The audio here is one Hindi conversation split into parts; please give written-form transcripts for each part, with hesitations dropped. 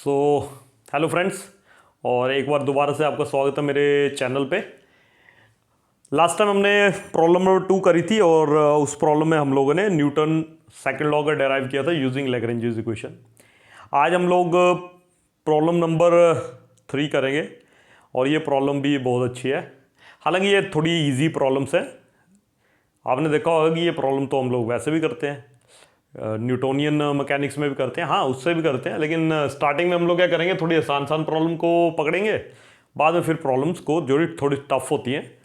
सो हेलो फ्रेंड्स, और एक बार दोबारा से आपका स्वागत है मेरे चैनल पे। लास्ट टाइम हमने प्रॉब्लम नंबर 2 करी थी और उस प्रॉब्लम में हम लोगों ने न्यूटन सेकंड लॉ का डेराइव किया था यूजिंग लैग्रेंजेस इक्वेशन। आज हम लोग प्रॉब्लम नंबर 3 करेंगे और ये प्रॉब्लम भी बहुत अच्छी है। हालांकि ये थोड़ी इजी प्रॉब्लम्स है। आपने देखा होगा कि ये प्रॉब्लम तो हम लोग वैसे भी करते हैं, न्यूटोनियन मैकेनिक्स में भी करते हैं, हाँ उससे भी करते हैं, लेकिन स्टार्टिंग में हम लोग क्या करेंगे, थोड़ी आसान प्रॉब्लम को पकड़ेंगे, बाद में फिर प्रॉब्लम्स को जो थोड़ी टफ होती हैं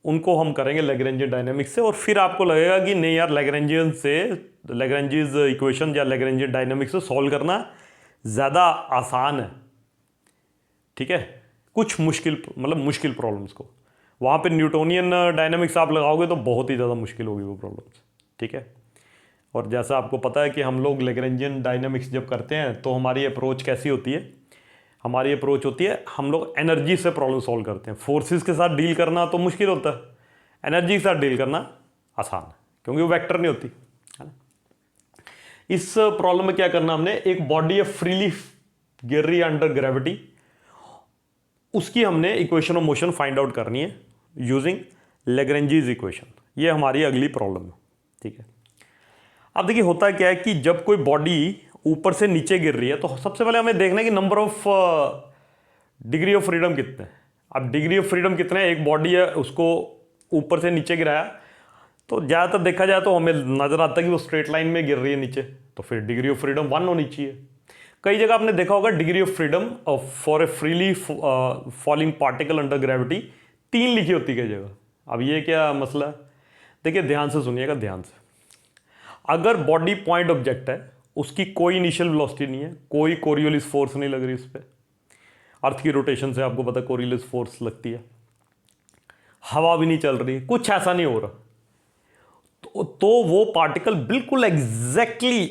उनको हम करेंगे लैग्रेंजियन डायनामिक्स से। और फिर आपको लगेगा कि नहीं यार, लैग्रेंजीज इक्वेशन या लैग्रेंजियन डायनामिक्स से सॉल्व करना ज़्यादा आसान है। ठीक है, कुछ मुश्किल प्रॉब्लम्स को वहाँ पे न्यूटोनियन डायनामिक्स आप लगाओगे तो बहुत ही ज़्यादा मुश्किल होगी वो प्रॉब्लम्स। ठीक है, और जैसा आपको पता है कि हम लोग लैग्रेंजियन डायनामिक्स जब करते हैं तो हमारी अप्रोच कैसी होती है, हमारी अप्रोच होती है हम लोग एनर्जी से प्रॉब्लम सॉल्व करते हैं। फोर्सेस के साथ डील करना तो मुश्किल होता है, एनर्जी के साथ डील करना आसान है क्योंकि वो वेक्टर नहीं होती है ना। इस प्रॉब्लम में क्या करना, हमने एक बॉडी है फ्रीली गिर रही है अंडर ग्रेविटी, उसकी हमने equation of motion find out करनी है यूजिंग लैग्रेंजीज इक्वेशन। ये हमारी अगली प्रॉब्लम है। ठीक है, अब देखिए होता क्या है कि जब कोई बॉडी ऊपर से नीचे गिर रही है तो सबसे पहले हमें देखना है कि number of degree of freedom कितने हैं। अब डिग्री ऑफ फ्रीडम कितने हैं, एक बॉडी है उसको ऊपर से नीचे गिराया तो ज़्यादातर देखा जाए तो हमें नजर आता है कि वो स्ट्रेट लाइन में गिर रही है नीचे, तो फिर डिग्री ऑफ फ्रीडम 1 होनी चाहिए। कई जगह आपने देखा होगा degree of freedom for a freely falling particle under gravity 3 लिखी होती कई जगह। अब ये क्या मसला है, देखिए ध्यान से सुनिएगा, ध्यान से। अगर बॉडी पॉइंट ऑब्जेक्ट है, उसकी कोई इनिशियल वेलोसिटी नहीं है, कोई कोरियोलिस फोर्स नहीं लग रही उस पर, अर्थ की रोटेशन से आपको पता कोरियोलिस फोर्स लगती है, हवा भी नहीं चल रही, कुछ ऐसा नहीं हो रहा, तो वो पार्टिकल बिल्कुल एग्जैक्टली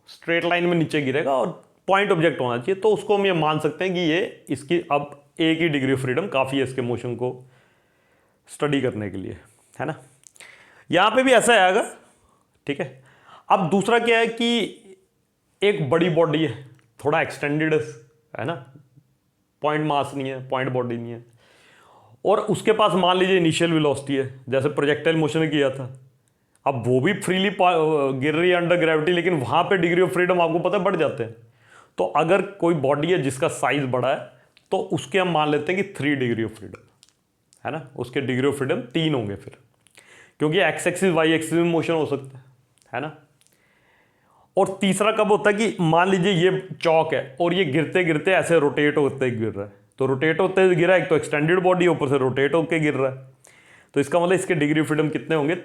स्ट्रेट लाइन में नीचे गिरेगा और पॉइंट ऑब्जेक्ट होना चाहिए। तो उसको हम ये मान सकते हैं कि ये इसकी अब एक ही डिग्री ऑफ फ्रीडम काफ़ी है इसके मोशन को स्टडी करने के लिए, है ना। यहां पे भी ऐसा आएगा। ठीक है, अब दूसरा क्या है कि एक बड़ी बॉडी है, थोड़ा एक्सटेंडेड है ना, पॉइंट मास नहीं है, पॉइंट बॉडी नहीं है, और उसके पास मान लीजिए इनिशियल वेलोसिटी है जैसे प्रोजेक्टाइल मोशन में किया था। अब वो भी फ्रीली गिर रही है अंडर ग्रेविटी, लेकिन वहां पे डिग्री ऑफ फ्रीडम आपको पता है बढ़ जाते हैं। तो अगर कोई बॉडी है जिसका साइज बड़ा है तो उसके हम मान लेते हैं कि 3 डिग्री ऑफ फ्रीडम है ना, उसके डिग्री ऑफ फ्रीडम 3 होंगे फिर, क्योंकि एक्स एक्सिस वाई एक्सिस में मोशन हो सकता है ना। और तीसरा कब होता है कि मान लीजिए ये चौक है और ये गिरते गिरते ऐसे रोटेट होते गिर रहा है, तो रोटेट होते गिरा, एक तो एक्सटेंडेड बॉडी ऊपर से रोटेट होकर गिर रहा है, तो इसका मतलब इसके डिग्री ऑफ फ्रीडम कितने होंगे,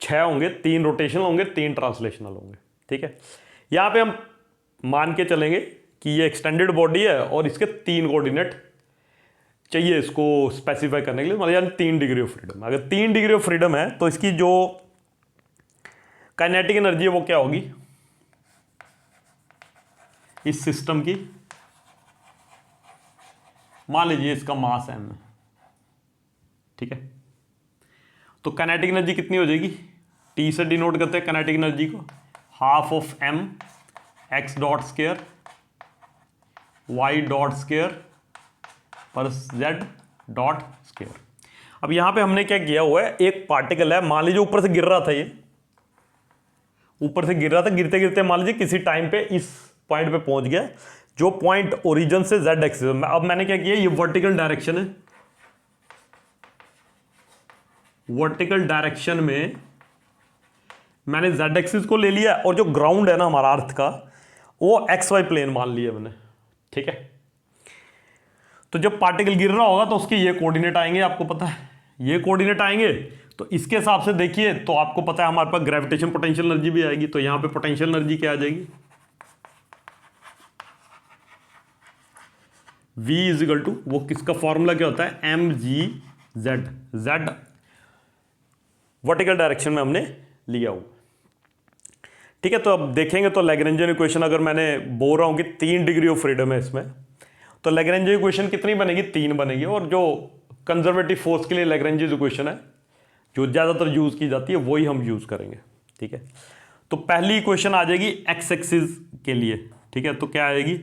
6 होंगे, 3 रोटेशनल होंगे, 3 ट्रांसलेशनल होंगे। ठीक है, यहां पे हम मान के चलेंगे कि ये एक्सटेंडेड बॉडी है और इसके 3 कोऑर्डिनेट चाहिए इसको स्पेसिफाई करने के लिए, मतलब यानी 3 डिग्री ऑफ फ्रीडम। अगर 3 डिग्री ऑफ फ्रीडम है तो इसकी जो काइनेटिक एनर्जी है वो क्या होगी इस सिस्टम की, मान लीजिए इसका मास m है। ठीक है, तो काइनेटिक एनर्जी कितनी हो जाएगी, T से डिनोट करते हैं काइनेटिक एनर्जी को, half of m x dot square y dot square पर z डॉट स्क्वायर। अब यहां पे हमने क्या किया हुआ है, एक पार्टिकल है, मान लीजिए ऊपर से गिर रहा था, ये ऊपर से गिर रहा था, गिरते गिरते मान लीजिए किसी टाइम पे इस पॉइंट पे पहुंच गया, जो पॉइंट ओरिजिन से z एक्सिस। अब मैंने क्या किया, ये वर्टिकल डायरेक्शन है, वर्टिकल डायरेक्शन में मैंने z एक्सिस को ले लिया और जो ग्राउंड है ना हमारा अर्थ का, वो एक्स वाई प्लेन मान लिया मैंने। ठीक है, तो जब पार्टिकल गिर रहा होगा तो उसके ये कोऑर्डिनेट आएंगे, आपको पता है ये कोऑर्डिनेट आएंगे, तो इसके हिसाब से देखिए तो आपको पता है हमारे पास ग्रेविटेशन पोटेंशियल एनर्जी भी आएगी, तो यहां पे पोटेंशियल एनर्जी क्या आ जाएगी, V इज इक्वल टू, वो किसका फॉर्मूला क्या होता है, mg z वर्टिकल डायरेक्शन में हमने लिया हुआ। ठीक है, तो अब देखेंगे तो लैग्रेंजियन इक्वेशन, अगर मैंने बोल रहा हूं कि 3 डिग्री ऑफ फ्रीडम है इसमें, तो लैग्रेंजियन इक्वेशन कितनी बनेगी, 3 बनेगी। और जो कंजर्वेटिव फोर्स के लिए लैग्रेंजियन इक्वेशन है जो ज़्यादातर यूज़ की जाती है वही हम यूज़ करेंगे। ठीक है, तो पहली इक्वेशन आ जाएगी एक्स एक्सिस के लिए। ठीक है, तो क्या आएगी,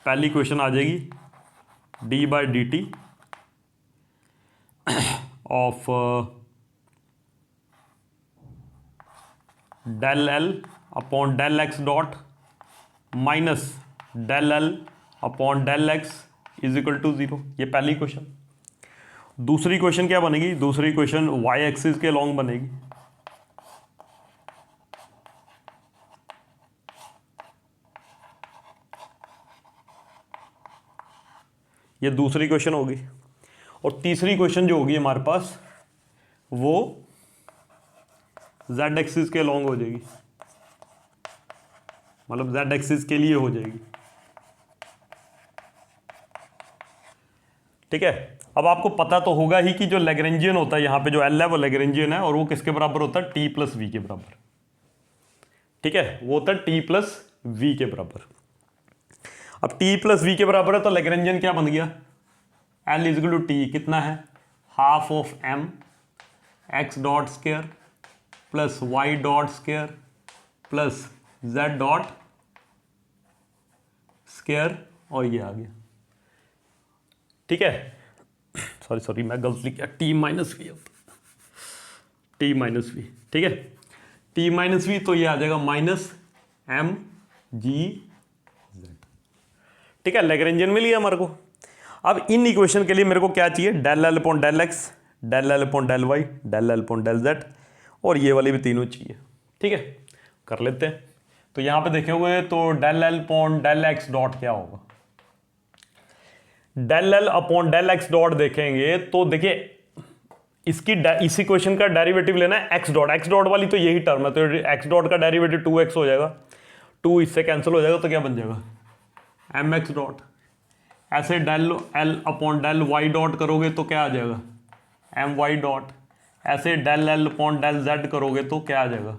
पहली क्वेश्चन आ जाएगी d/dt of del L upon del x dot minus del L upon del x is equal to 0। ये पहली क्वेश्चन। दूसरी क्वेश्चन क्या बनेगी? दूसरी क्वेश्चन y एक्सिस के लॉन्ग बनेगी। ये दूसरी क्वेश्चन होगी। और तीसरी क्वेश्चन जो होगी हमारे पास वो z एक्सिस के लॉन्ग हो जाएगी, मतलब z एक्सिस के लिए हो जाएगी। ठीक है। अब आपको पता तो होगा ही कि जो लैग्रेंजियन होता है यहाँ पे जो L है वो लैग्रेंजियन है, और वो किसके बराबर होता है? t प्लस वी के बराबर। ठीक है, वो होता है t प्लस वी के बराबर। अब t प्लस वी के बराबर है तो लैग्रेंजियन क्या बन गया? L is equal to T कितना है? Half of m x dot square plus y dot square plus z dot square, और ये आ गया। ठीक है, सॉरी मैं गलत लिख गया, t minus V t minus V. ठीक है, t माइनस वी, तो ये आ जाएगा माइनस m g z। ठीक है, लैग्रेंजियन मिल गया हमारे को। अब इन इक्वेशन के लिए मेरे को क्या चाहिए? del L upon del x, del L upon del y, del L upon del z, और ये वाली भी तीनों चाहिए। ठीक है, कर लेते हैं। तो यहाँ पे देखे हुए तो del L upon del x dot क्या होगा? del L upon del x dot देखेंगे तो देखिए इसी क्वेश्चन का डेरिवेटिव लेना है x डॉट। x डॉट वाली तो यही टर्म है, तो x डॉट का डेरिवेटिव 2x हो जाएगा, 2 इससे कैंसिल हो जाएगा, तो क्या बन जाएगा? mx dot. ऐसे del L upon del y dot करोगे तो क्या आ जाएगा? my dot. ऐसे del L upon del z करोगे तो क्या आ जाएगा?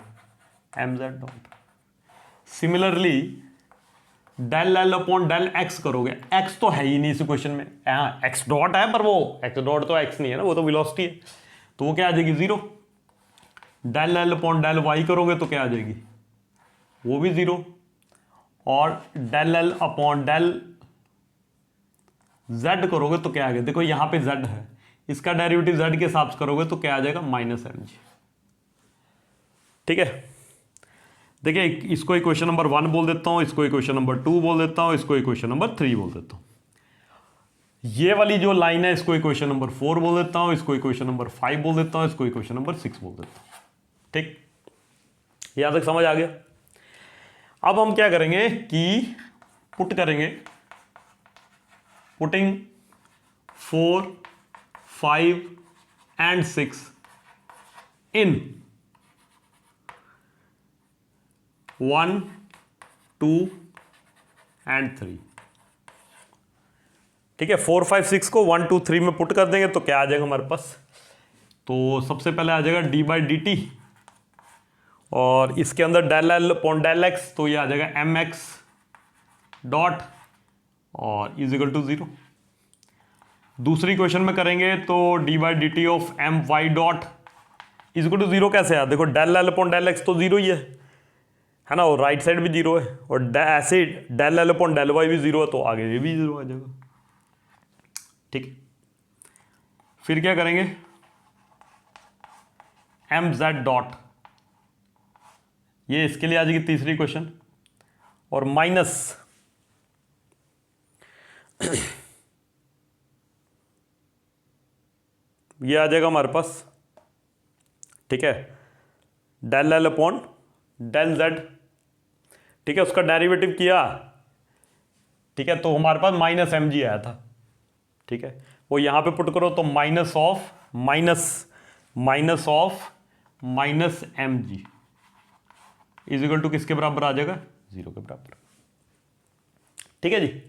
mz dot. Similarly del L upon del x करोगे, x तो है ही नहीं इस क्वेश्चन में, हाँ x डॉट है पर वो x डॉट तो x नहीं है ना, वो तो वेलोसिटी है, तो वो क्या आ जाएगी? 0। del L upon del y करोगे तो क्या आ जाएगी? वो भी 0। और del L upon del z करोगे तो क्या आ गया? देखो यहाँ पे z है, इसका डेरिवेटिव z के हिसाब से करोगे तो क्या आ जाएगा? Minus mg। ठीक है, देखिए इसको इक्वेशन नंबर 1 बोल देता हूं, इसको इक्वेशन नंबर 2 बोल देता हूं, इसको इक्वेशन नंबर 3 बोल देता हूं। ये वाली जो लाइन है इसको इक्वेशन नंबर 4 बोल देता हूं, इसको इक्वेशन नंबर 5 बोल देता हूं, इसको इक्वेशन नंबर 6 बोल देता हूं। ठीक, यहां तक समझ आ गया? अब हम क्या करेंगे कि पुट करेंगे, पुटिंग 4, 5 एंड 6 इन 1, 2 एंड 3। ठीक है, 4, 5, 6 को 1, 2, 3 में पुट कर देंगे तो क्या आ जाएगा हमारे पास? तो सबसे पहले आ जाएगा d/dt, और इसके अंदर del L upon del x, तो ये आ जाएगा mx डॉट और इज इक्वल टू 0। दूसरी क्वेश्चन में करेंगे तो d/dt of my dot is equal to 0 कैसे है? देखो del L upon del x तो 0 ही है ना, और राइट साइड भी 0 है, और ऐसे del L upon del y भी 0 है, तो आगे ये भी 0 आ जाएगा। ठीक, फिर क्या करेंगे? mz डॉट, ये इसके लिए आ जाएगी तीसरी क्वेश्चन, और माइनस ये आ जाएगा हमारे पास। ठीक है, del L upon del z। ठीक है, उसका डेरिवेटिव किया, ठीक है, तो हमारे पास माइनस mg आया था। ठीक है, वो यहां पे पुट करो तो minus of minus mg is equal to किसके बराबर आ जाएगा? 0 के बराबर। ठीक है जी,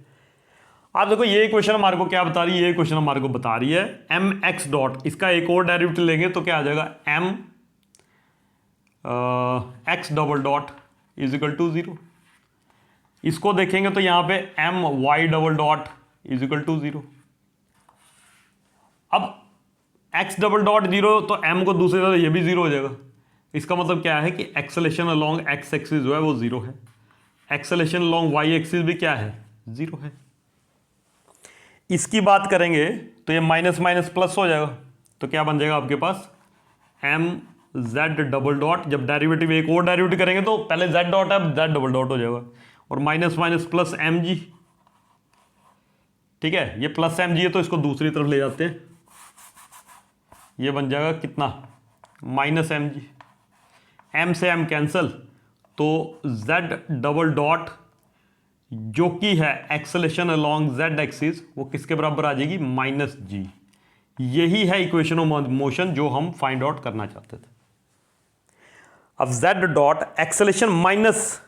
आप देखो ये क्वेश्चन हमारे को क्या बता रही है? ये क्वेश्चन हमारे को बता रही है mx डॉट, इसका एक और डेरिवेटिव लेंगे तो क्या आ जाएगा? m x double dot is equal to 0। इसको देखेंगे तो यहां पे my double dot is equal to 0। अब x डबल डॉट 0, तो m को दूसरी तरफ ये भी 0 हो जाएगा। इसका मतलब क्या है कि एक्सेलेरेशन अलोंग x एक्सिस जो है वो 0 है, एक्सेलेरेशन अलोंग y एक्सिस भी क्या है? 0 है। इसकी बात करेंगे तो ये माइनस माइनस प्लस हो जाएगा, तो क्या बन जाएगा आपके पास एम जेड डबल डॉट, जब डेरिवेटिव एक और डेरिवेटिव करेंगे तो पहले जेड डॉट है, अब जेड डबल डॉट हो जाएगा, और minus minus plus M G. ठीक है, ये प्लस एम जी है तो इसको दूसरी तरफ ले जाते हैं, ये बन जाएगा कितना माइनस एम जी, एम से एम कैंसल, तो जेड डबल डॉट जो कि है एक्सेलेरेशन अलोंग जेड एक्सिस वो किसके बराबर आ जाएगी माइनस जी। यही है इक्वेशन ऑफ मोशन जो हम फाइंड आउट करना चाहते थे। अब Z dot acceleration minus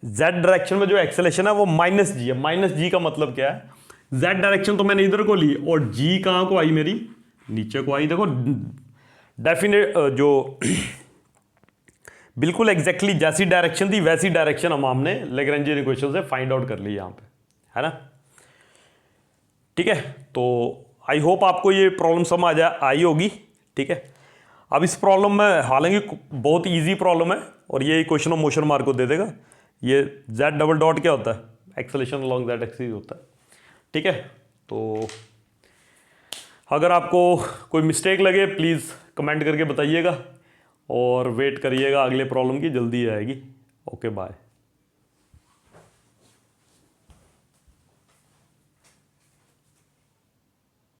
Z direction में जो एक्सेलेरेशन है वो माइनस जी है। माइनस जी का मतलब क्या है, जेड डायरेक्शन तो मैंने इधर को ली और जी कहां को आई मेरी नीचे को आई। देखो डेफिनेट जो बिल्कुल एग्जैक्टली जैसी डायरेक्शन थी वैसी डायरेक्शन हमने लैग्रेंजियन इक्वेशन से फाइंड आउट कर ली यहां पे, है ना। ठीक है, तो आई होप आपको ये प्रॉब्लम समझ आई होगी। ठीक है, अब इस प्रॉब्लम में हालांकि बहुत इजी प्रॉब्लम है और ये इक्वेशन ऑफ मोशन मार्क को दे देगा। ये जेड डबल डॉट क्या होता है, एक्सेलेरेशन अलोंग जेड एक्सिस होता है। ठीक है, तो अगर आपको कोई मिस्टेक लगे प्लीज़ कमेंट करके बताइएगा और वेट करिएगा अगले प्रॉब्लम की, जल्दी आएगी। Okay bye.